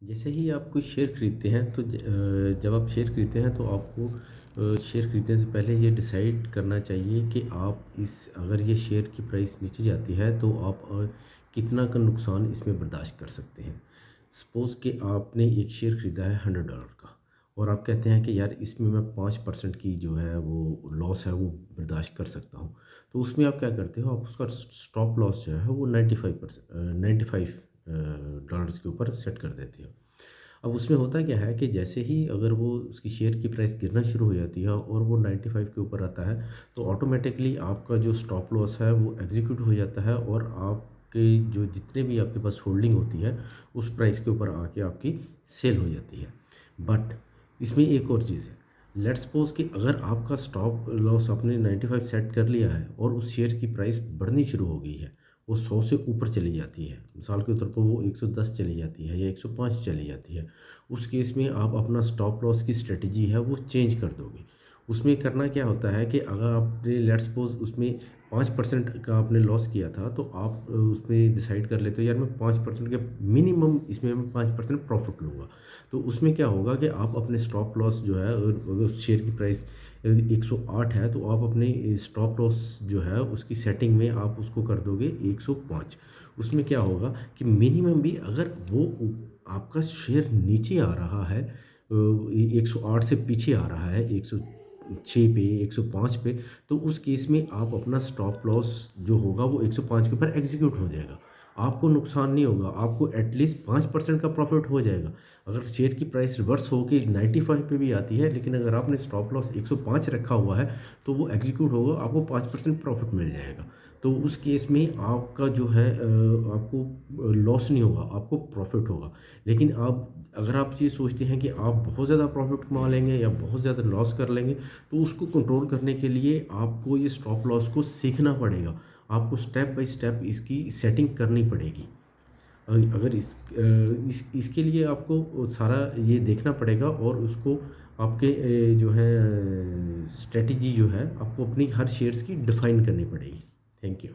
जैसे ही आप कोई शेयर खरीदते हैं तो जब आप शेयर खरीदते हैं तो आपको शेयर खरीदने से पहले ये डिसाइड करना चाहिए कि आप इस अगर ये शेयर की प्राइस नीचे जाती है तो आप कितना का नुकसान इसमें बर्दाश्त कर सकते हैं। सपोज़ कि आपने एक शेयर खरीदा है $100 का और आप कहते हैं कि यार इसमें मैं 5% की जो है वो लॉस है वो बर्दाश्त कर सकता हूँ। तो उसमें आप क्या करते हो, आप उसका स्टॉप लॉस जो है वो 95 डॉलर्स के ऊपर सेट कर देते हो। अब उसमें होता क्या है कि जैसे ही अगर वो उसकी शेयर की प्राइस गिरना शुरू हो जाती है और वो 95 के ऊपर आता है, तो ऑटोमेटिकली आपका जो स्टॉप लॉस है वो एग्जीक्यूट हो जाता है और आपके जो जितने भी आपके पास होल्डिंग होती है उस प्राइस के ऊपर आके आपकी सेल हो जाती है। बट इसमें एक और चीज़ है, लेट्स सपोज कि अगर आपका स्टॉप लॉस आपने 95 सेट कर लिया है और उस शेयर की प्राइस बढ़नी शुरू हो गई है, वो 100 से ऊपर चली जाती है, मिसाल के तौर पर वो 110 चली जाती है या 105 चली जाती है, उस केस में आप अपना स्टॉप लॉस की स्ट्रेटजी है वो चेंज कर दोगे। उसमें करना क्या होता है कि अगर आपने लेट्स सपोज उसमें 5% का आपने लॉस किया था, तो आप उसमें डिसाइड कर लेते हो यार मैं 5% के मिनिमम इसमें मैं 5% प्रॉफिट लूँगा। तो उसमें क्या होगा कि आप अपने स्टॉप लॉस जो है, अगर उस शेयर की प्राइस 108 है तो आप अपने स्टॉप लॉस जो है उसकी सेटिंग में आप उसको कर दोगे 105। उसमें क्या होगा कि मिनिमम भी अगर वो आपका शेयर नीचे आ रहा है, 108 से पीछे आ रहा है 106 पे, 105 पे, तो उस केस में आप अपना स्टॉप लॉस जो होगा वो 105 के ऊपर एग्जीक्यूट हो जाएगा। आपको नुकसान नहीं होगा, आपको एटलीस्ट 5% का प्रॉफिट हो जाएगा। अगर शेयर की प्राइस रिवर्स होके 95 पे भी आती है, लेकिन अगर आपने स्टॉप लॉस 105 रखा हुआ है तो वो एग्जीक्यूट होगा, आपको 5% प्रॉफिट मिल जाएगा। तो उस केस में आपका जो है आपको लॉस नहीं होगा, आपको प्रॉफिट होगा। लेकिन आप अगर आप ये सोचते हैं कि आप बहुत ज़्यादा प्रॉफिट कमा लेंगे या बहुत ज़्यादा लॉस कर लेंगे, तो उसको कंट्रोल करने के लिए आपको ये स्टॉप लॉस को सीखना पड़ेगा। आपको स्टेप बाय स्टेप इसकी सेटिंग करनी पड़ेगी। अगर इसके लिए आपको सारा ये देखना पड़ेगा और उसको आपके जो है स्ट्रेटजी जो है आपको अपनी हर शेयर्स की डिफाइन करनी पड़ेगी। Thank you.